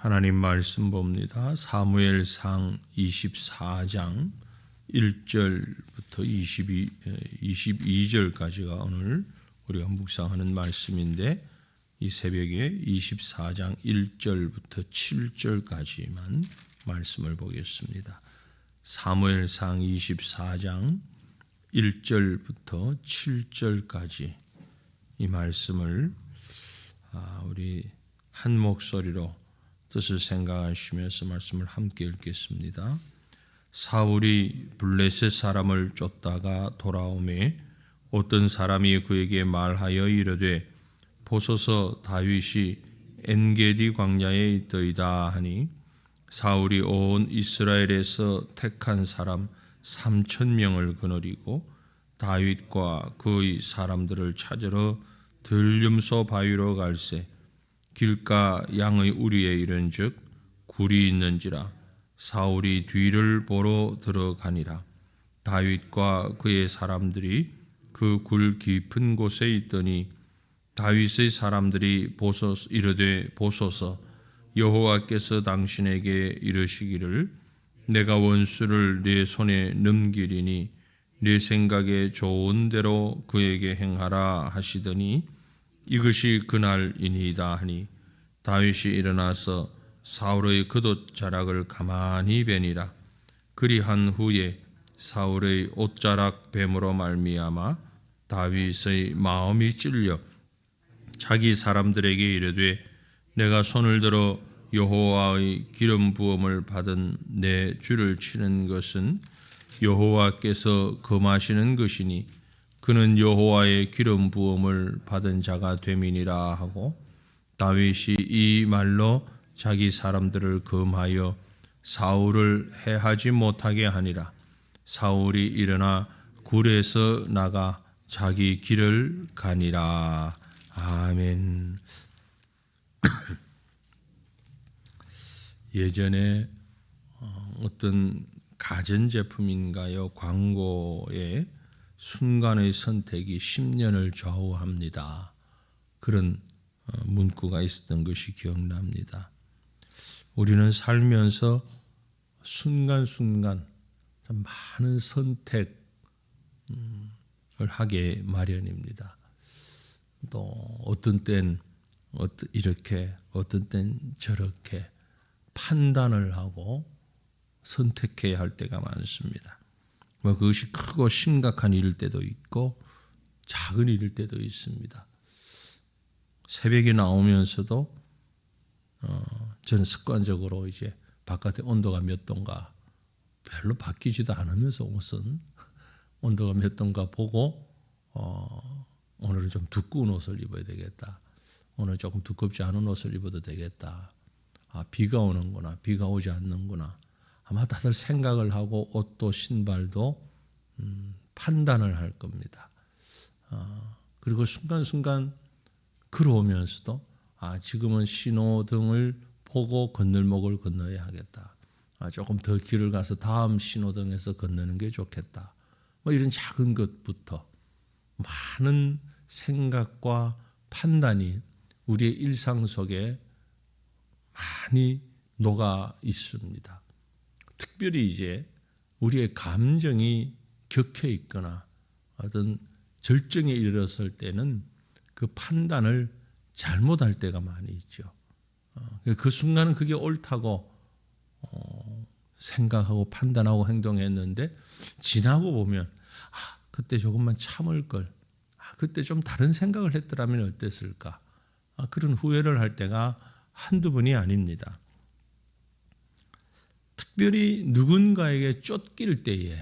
하나님 말씀 봅니다. 사무엘상 24장 1절부터 22절까지가 오늘 우리가 묵상하는 말씀인데, 이 새벽에 24장 1절부터 7절까지만 말씀을 보겠습니다. 사무엘상 24장 1절부터 7절까지 이 말씀을 우리 한 목소리로 뜻을 생각하시면서 말씀을 함께 읽겠습니다. 사울이 블레셋 사람을 쫓다가 돌아오매 어떤 사람이 그에게 말하여 이르되 보소서 다윗이 엔게디 광야에 있더이다 하니, 사울이 온 이스라엘에서 택한 사람 3,000명을 거느리고 다윗과 그의 사람들을 찾으러 들림소 바위로 갈새 길가 양의 우리에 이른즉 굴이 있는지라 사울이 뒤를 보러 들어가니라. 다윗과 그의 사람들이 그 굴 깊은 곳에 있더니 다윗의 사람들이 이르되 보소서 여호와께서 당신에게 이르시기를 내가 원수를 네 손에 넘기리니 네 생각에 좋은 대로 그에게 행하라 하시더니 이것이 그날이니이다 하니, 다윗이 일어나서 사울의 겉옷 자락을 가만히 베니라. 그리한 후에 사울의 옷자락 뱀으로 말미암아 다윗의 마음이 찔려 자기 사람들에게 이르되 내가 손을 들어 여호와의 기름 부음을 받은 내 주를 치는 것은 여호와께서 금하시는 것이니 그는 여호와의 기름 부음을 받은 자가 됨이니라 하고, 다윗이 이 말로 자기 사람들을 금하여 사울을 해하지 못하게 하니라. 사울이 일어나 굴에서 나가 자기 길을 가니라. 아멘. 예전에 어떤 가전제품인가요? 광고에 순간의 선택이 10년을 좌우합니다. 그런 문구가 있었던 것이 기억납니다. 우리는 살면서 순간순간 참 많은 선택을 하게 마련입니다. 또 어떤 땐 이렇게, 어떤 땐 저렇게 판단을 하고 선택해야 할 때가 많습니다. 그것이 크고 심각한 일일 때도 있고 작은 일일 때도 있습니다. 새벽에 나오면서도 저는 습관적으로 이제 바깥에 온도가 몇 도인가 별로 바뀌지도 않으면서 옷은 온도가 몇 도인가 보고 오늘은 좀 두꺼운 옷을 입어야 되겠다. 오늘 조금 두껍지 않은 옷을 입어도 되겠다. 비가 오는구나, 비가 오지 않는구나. 아마 다들 생각을 하고 옷도 신발도 판단을 할 겁니다. 그리고 순간순간 걸어오면서도 지금은 신호등을 보고 건널목을 건너야 하겠다. 조금 더 길을 가서 다음 신호등에서 건너는 게 좋겠다. 이런 작은 것부터 많은 생각과 판단이 우리의 일상 속에 많이 녹아 있습니다. 특별히 이제 우리의 감정이 격해 있거나 어떤 절정에 이르렀을 때는 그 판단을 잘못할 때가 많이 있죠. 그 순간은 그게 옳다고 생각하고 판단하고 행동했는데 지나고 보면 그때 조금만 참을 걸, 그때 좀 다른 생각을 했더라면 어땠을까, 그런 후회를 할 때가 한두 번이 아닙니다. 특별히 누군가에게 쫓길 때에,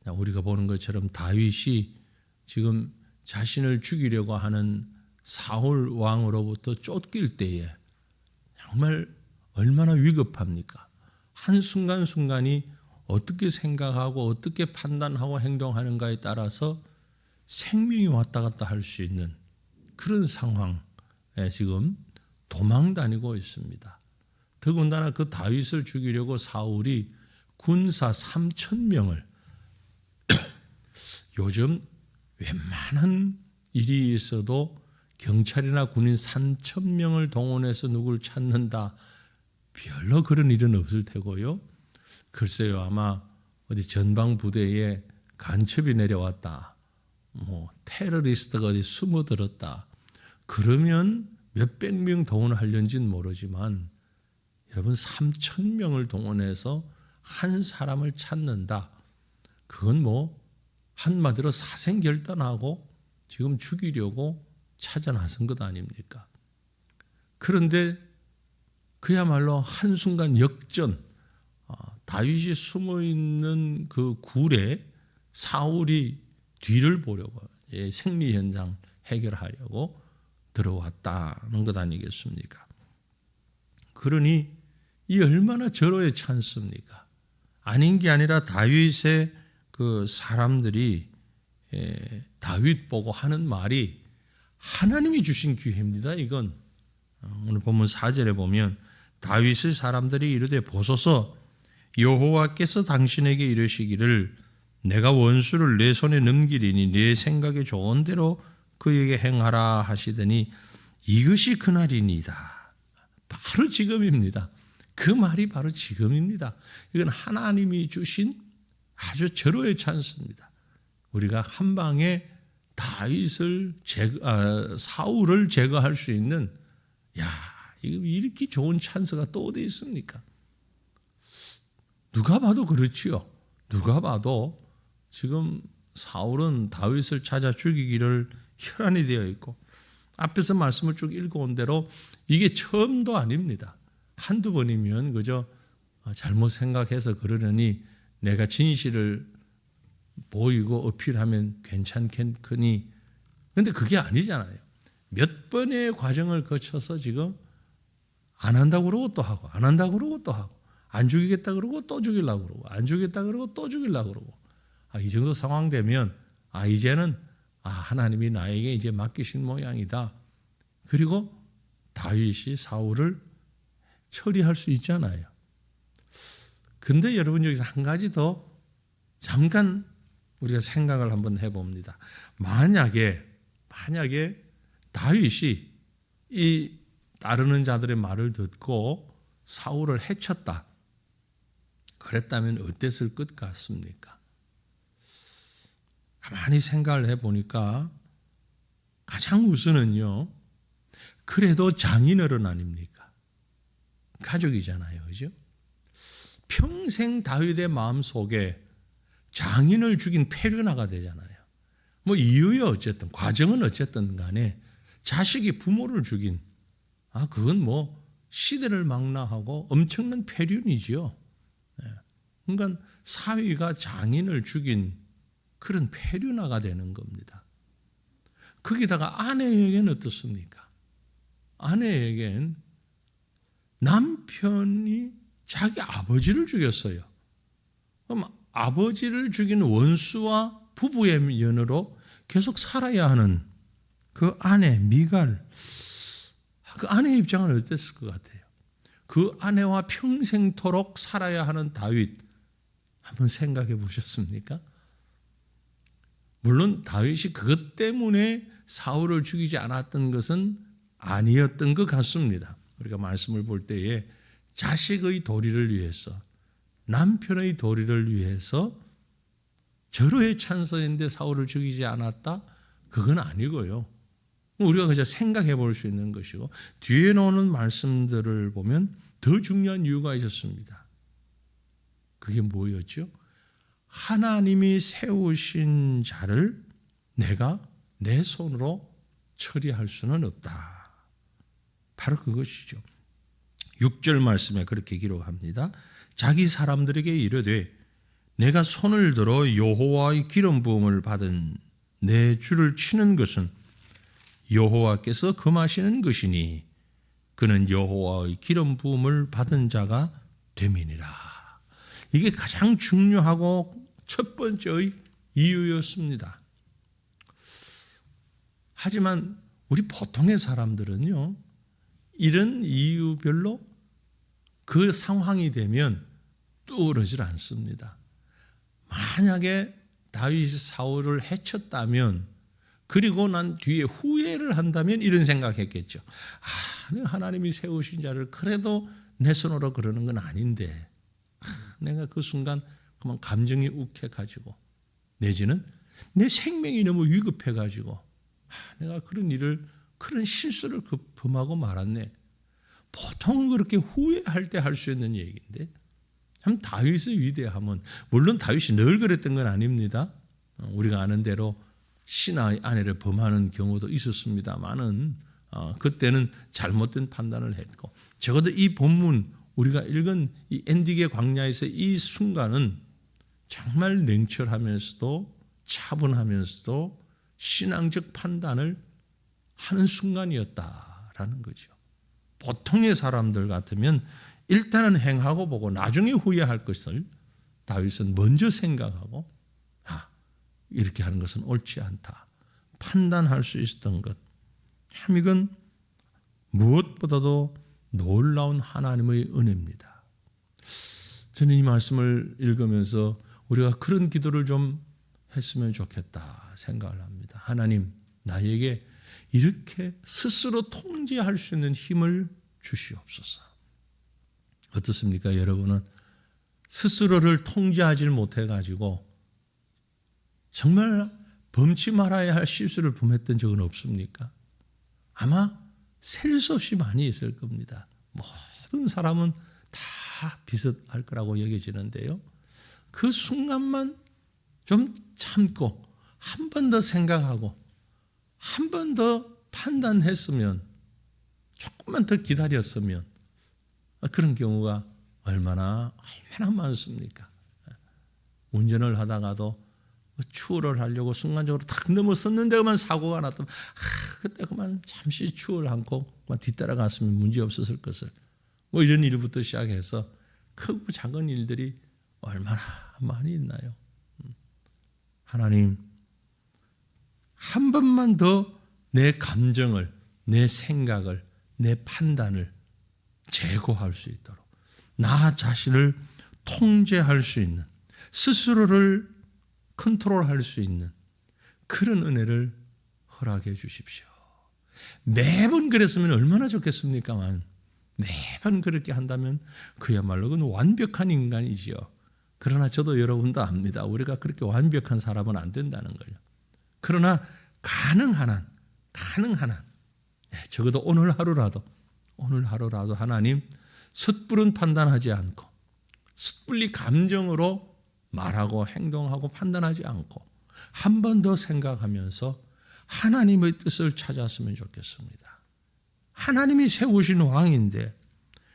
우리가 보는 것처럼 다윗이 지금 자신을 죽이려고 하는 사울 왕으로부터 쫓길 때에 정말 얼마나 위급합니까? 한순간순간이 어떻게 생각하고 어떻게 판단하고 행동하는가에 따라서 생명이 왔다 갔다 할 수 있는 그런 상황에 지금 도망 다니고 있습니다. 더군다나 그 다윗을 죽이려고 사울이 군사 3,000명을 요즘 웬만한 일이 있어도 경찰이나 군인 3,000명을 동원해서 누구를 찾는다, 별로 그런 일은 없을 테고요. 글쎄요, 아마 어디 전방 부대에 간첩이 내려왔다, 테러리스트가 어디 숨어들었다, 그러면 몇백 명 동원하려는지는 모르지만 여러분 3,000명을 동원해서 한 사람을 찾는다. 그건 한마디로 사생결단하고 지금 죽이려고 찾아 나선 것 아닙니까? 그런데 그야말로 한순간 역전, 다윗이 숨어있는 그 굴에 사울이 뒤를 보려고 생리 현장 해결하려고 들어왔다는 것 아니겠습니까? 그러니 이 얼마나 절호의 찬스입니까? 아닌 게 아니라 다윗의 그 사람들이 다윗 보고 하는 말이 하나님이 주신 기회입니다. 이건 오늘 본문 4절에 보면 다윗의 사람들이 이르되 보소서 여호와께서 당신에게 이르시기를 내가 원수를 내 손에 넘기리니 내 생각에 좋은 대로 그에게 행하라 하시더니 이것이 그날이니이다. 바로 지금입니다. 그 말이 바로 지금입니다. 이건 하나님이 주신 아주 절호의 찬스입니다. 우리가 한 방에 사울을 제거할 수 있는, 이렇게 좋은 찬스가 또 어디 있습니까? 누가 봐도 그렇지요. 누가 봐도 지금 사울은 다윗을 찾아 죽이기를 혈안이 되어 있고, 앞에서 말씀을 쭉 읽어온 대로 이게 처음도 아닙니다. 한두 번이면 그저 잘못 생각해서 그러려니 내가 진실을 보이고 어필하면 괜찮겠거니, 그런데 그게 아니잖아요. 몇 번의 과정을 거쳐서 지금 안 한다고 그러고 또 하고, 안 한다고 그러고 또 하고, 안 죽이겠다 그러고 또 죽이려고 그러고, 안 죽이겠다 그러고 또 죽이려고 그러고, 이 정도 상황 되면 이제는 하나님이 나에게 이제 맡기신 모양이다. 그리고 다윗이 사울을 처리할 수 있잖아요. 근데 여러분 여기서 한 가지 더 잠깐 우리가 생각을 한번 해봅니다. 만약에 다윗이 이 따르는 자들의 말을 듣고 사울을 해쳤다, 그랬다면 어땠을 것 같습니까? 가만히 생각을 해보니까 가장 우선은요, 그래도 장인어른 아닙니까? 가족이잖아요, 그죠? 평생 다윗의 마음속에 장인을 죽인 패륜아가 되잖아요. 이유야 어쨌든, 과정은 어쨌든 간에 자식이 부모를 죽인, 그건 시대를 망라하고 엄청난 패륜이지요. 그러니까 사위가 장인을 죽인 그런 패륜아가 되는 겁니다. 거기다가 아내에게는 어떻습니까? 아내에겐 남편이 자기 아버지를 죽였어요. 그럼 아버지를 죽인 원수와 부부의 연으로 계속 살아야 하는 그 아내 미갈, 그 아내의 입장은 어땠을 것 같아요? 그 아내와 평생토록 살아야 하는 다윗, 한번 생각해 보셨습니까? 물론 다윗이 그것 때문에 사울을 죽이지 않았던 것은 아니었던 것 같습니다. 우리가 말씀을 볼 때에 자식의 도리를 위해서, 남편의 도리를 위해서 절호의 찬스인데 사울을 죽이지 않았다? 그건 아니고요. 우리가 그저 생각해 볼 수 있는 것이고, 뒤에 나오는 말씀들을 보면 더 중요한 이유가 있었습니다. 그게 뭐였죠? 하나님이 세우신 자를 내가 내 손으로 처리할 수는 없다. 바로 그것이죠. 6절 말씀에 그렇게 기록합니다. 자기 사람들에게 이르되 내가 손을 들어 여호와의 기름 부음을 받은 내 주를 치는 것은 여호와께서 금하시는 것이니 그는 여호와의 기름 부음을 받은 자가 됨이니라. 이게 가장 중요하고 첫 번째의 이유였습니다. 하지만 우리 보통의 사람들은요, 이런 이유별로 그 상황이 되면 떠오르질 않습니다. 만약에 다윗이 사울을 해쳤다면, 그리고 난 뒤에 후회를 한다면 이런 생각했겠죠. 하나님이 세우신 자를 그래도 내 손으로 그러는 건 아닌데 내가 그 순간 그만 감정이 욱해가지고 내지는 내 생명이 너무 위급해가지고 내가 그런 실수를 범하고 말았네. 보통 그렇게 후회할 때 할 수 있는 얘기인데 참 다윗의 위대함은 물론 다윗이 늘 그랬던 건 아닙니다. 우리가 아는 대로 신하의 아내를 범하는 경우도 있었습니다만은 그때는 잘못된 판단을 했고 적어도 이 본문 우리가 읽은 이 엔디게 광야에서 이 순간은 정말 냉철하면서도 차분하면서도 신앙적 판단을 하는 순간이었다라는 거죠. 보통의 사람들 같으면 일단은 행하고 보고 나중에 후회할 것을 다윗은 먼저 생각하고 이렇게 하는 것은 옳지 않다. 판단할 수 있었던 것. 참 이건 무엇보다도 놀라운 하나님의 은혜입니다. 저는 이 말씀을 읽으면서 우리가 그런 기도를 좀 했으면 좋겠다 생각을 합니다. 하나님, 나에게 이렇게 스스로 통제할 수 있는 힘을 주시옵소서. 어떻습니까? 여러분은 스스로를 통제하지 못해가지고 정말 범치 말아야 할 실수를 범했던 적은 없습니까? 아마 셀 수 없이 많이 있을 겁니다. 모든 사람은 다 비슷할 거라고 여겨지는데요. 그 순간만 좀 참고 한 번 더 생각하고 한 번 더 판단했으면 조금만 더 기다렸으면 그런 경우가 얼마나 많습니까? 운전을 하다가도 추월을 하려고 순간적으로 탁 넘어섰는데만 사고가 났다면 그때 그만 잠시 추월 않고 뒤따라갔으면 문제 없었을 것을 이런 일부터 시작해서 크고 작은 일들이 얼마나 많이 있나요? 하나님, 한 번만 더 내 감정을, 내 생각을, 내 판단을 제고할 수 있도록 나 자신을 통제할 수 있는, 스스로를 컨트롤할 수 있는 그런 은혜를 허락해 주십시오. 매번 그랬으면 얼마나 좋겠습니까만 매번 그렇게 한다면 그야말로 그건 완벽한 인간이지요. 그러나 저도 여러분도 압니다. 우리가 그렇게 완벽한 사람은 안 된다는 거예요. 그러나 가능한 한 적어도 오늘 하루라도 하나님 섣부른 판단하지 않고 섣불리 감정으로 말하고 행동하고 판단하지 않고 한 번 더 생각하면서 하나님의 뜻을 찾았으면 좋겠습니다. 하나님이 세우신 왕인데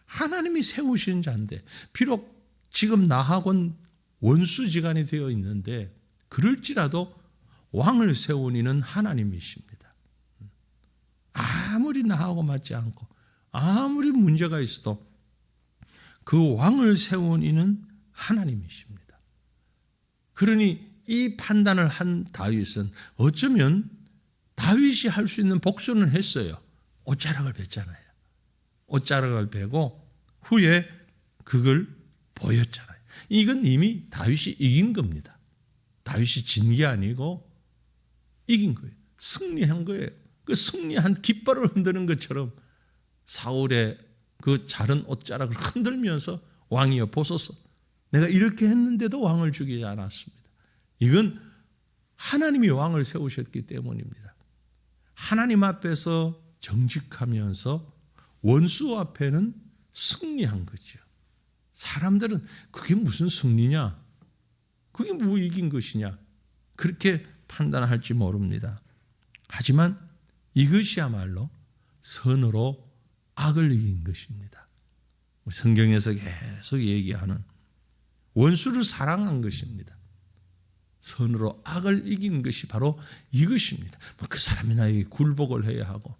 하나님이 세우신 자인데 비록 지금 나하고는 원수지간이 되어 있는데 그럴지라도 왕을 세운 이는 하나님이십니다. 아무리 나하고 맞지 않고 아무리 문제가 있어도 그 왕을 세운 이는 하나님이십니다. 그러니 이 판단을 한 다윗은 어쩌면 다윗이 할 수 있는 복수는 했어요. 옷자락을 뱉잖아요. 옷자락을 베고 후에 그걸 보였잖아요. 이건 이미 다윗이 이긴 겁니다. 다윗이 진 게 아니고 이긴 거예요. 승리한 거예요. 그 승리한 깃발을 흔드는 것처럼 사울의 그 자른 옷자락을 흔들면서 왕이여 보소서. 내가 이렇게 했는데도 왕을 죽이지 않았습니다. 이건 하나님이 왕을 세우셨기 때문입니다. 하나님 앞에서 정직하면서 원수 앞에는 승리한 거죠. 사람들은 그게 무슨 승리냐? 그게 뭐 이긴 것이냐? 그렇게 판단할지 모릅니다. 하지만 이것이야말로 선으로 악을 이긴 것입니다. 성경에서 계속 얘기하는 원수를 사랑한 것입니다. 선으로 악을 이긴 것이 바로 이것입니다. 그 사람이 나에게 굴복을 해야 하고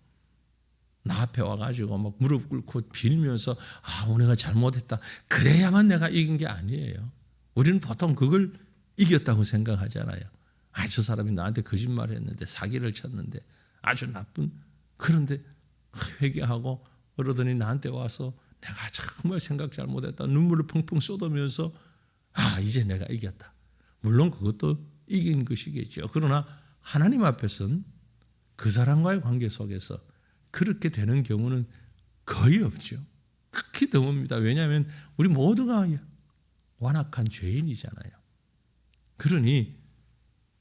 나 앞에 와가지고 막 무릎 꿇고 빌면서 내가 잘못했다. 그래야만 내가 이긴 게 아니에요. 우리는 보통 그걸 이겼다고 생각하잖아요. 저 사람이 나한테 거짓말을 했는데 사기를 쳤는데 아주 나쁜 그런데 회개하고 그러더니 나한테 와서 내가 정말 생각 잘못했다. 눈물을 펑펑 쏟으면서 이제 내가 이겼다. 물론 그것도 이긴 것이겠죠. 그러나 하나님 앞에서는 그 사람과의 관계 속에서 그렇게 되는 경우는 거의 없죠. 극히 드뭅니다. 왜냐하면 우리 모두가 완악한 죄인이잖아요. 그러니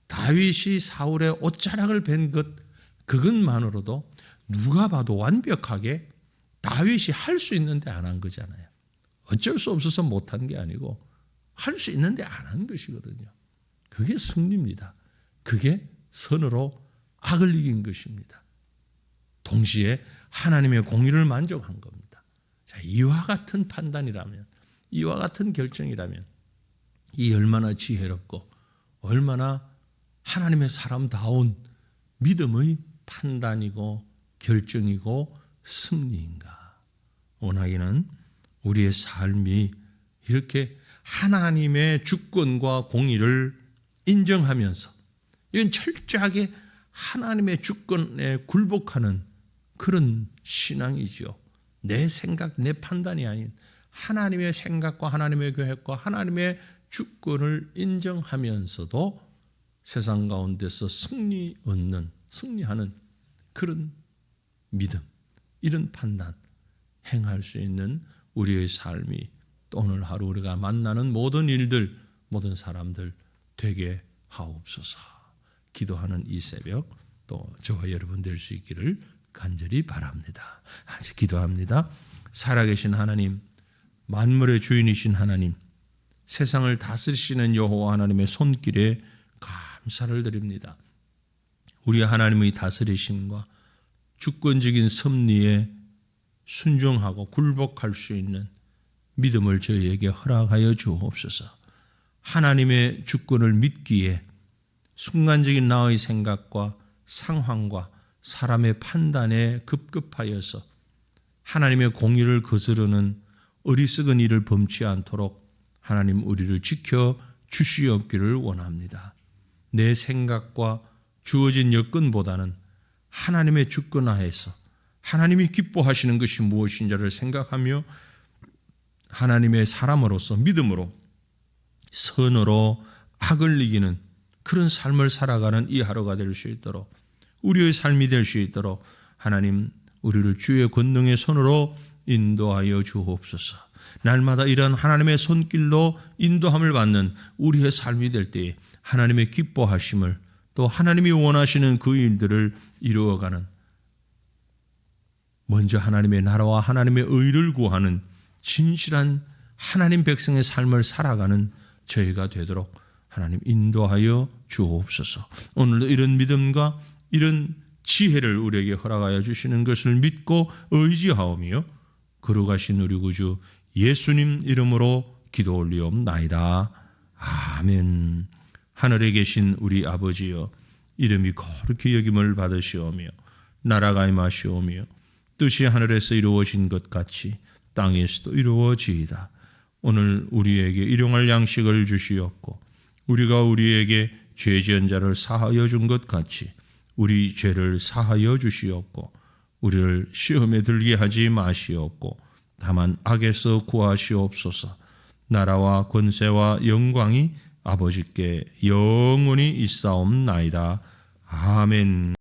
다윗이 사울의 옷자락을 벤 그것만으로도 누가 봐도 완벽하게 다윗이 할 수 있는데 안 한 거잖아요. 어쩔 수 없어서 못한 게 아니고 할 수 있는데 안 한 것이거든요. 그게 승리입니다. 그게 선으로 악을 이긴 것입니다. 동시에 하나님의 공의를 만족한 겁니다. 자, 이와 같은 판단이라면, 이와 같은 결정이라면 이 얼마나 지혜롭고 얼마나 하나님의 사람다운 믿음의 판단이고 결정이고 승리인가. 원하기는 우리의 삶이 이렇게 하나님의 주권과 공의를 인정하면서 이건 철저하게 하나님의 주권에 굴복하는 그런 신앙이죠. 내 생각, 내 판단이 아닌 하나님의 생각과 하나님의 계획과 하나님의 주권을 인정하면서도 세상 가운데서 승리하는 그런 믿음, 이런 판단 행할 수 있는 우리의 삶이 또 오늘 하루 우리가 만나는 모든 일들, 모든 사람들 되게 하옵소서. 기도하는 이 새벽 또 저와 여러분 될 수 있기를 간절히 바랍니다. 아직 기도합니다. 살아계신 하나님, 만물의 주인이신 하나님, 세상을 다스리시는 여호와 하나님의 손길에 감사를 드립니다. 우리 하나님의 다스리심과 주권적인 섭리에 순종하고 굴복할 수 있는 믿음을 저희에게 허락하여 주옵소서. 하나님의 주권을 믿기에 순간적인 나의 생각과 상황과 사람의 판단에 급급하여서 하나님의 공의를 거스르는 어리석은 일을 범치 않도록 하나님 우리를 지켜 주시옵기를 원합니다. 내 생각과 주어진 여건보다는 하나님의 주권 하에서 하나님이 기뻐하시는 것이 무엇인지를 생각하며 하나님의 사람으로서 믿음으로 선으로 악을 이기는 그런 삶을 살아가는 이 하루가 될 수 있도록 우리의 삶이 될 수 있도록 하나님 우리를 주의 권능의 손으로 인도하여 주옵소서. 날마다 이런 하나님의 손길로 인도함을 받는 우리의 삶이 될 때에 하나님의 기뻐하심을 또 하나님이 원하시는 그 일들을 이루어가는 먼저 하나님의 나라와 하나님의 의를 구하는 진실한 하나님 백성의 삶을 살아가는 저희가 되도록 하나님 인도하여 주옵소서. 오늘도 이런 믿음과 이런 지혜를 우리에게 허락하여 주시는 것을 믿고 의지하오며 거룩하신 우리 구주 예수님 이름으로 기도 올리옵나이다. 아멘. 하늘에 계신 우리 아버지여, 이름이 거룩히 여김을 받으시오며 나라가 임하시오며 뜻이 하늘에서 이루어진 것 같이 땅에서도 이루어지이다. 오늘 우리에게 일용할 양식을 주시옵고 우리가 우리에게 죄 지은 자를 사하여 준 것 같이 우리 죄를 사하여 주시옵고 우리를 시험에 들게 하지 마시옵고 다만 악에서 구하시옵소서. 나라와 권세와 영광이 아버지께 영원히 있사옵나이다. 아멘.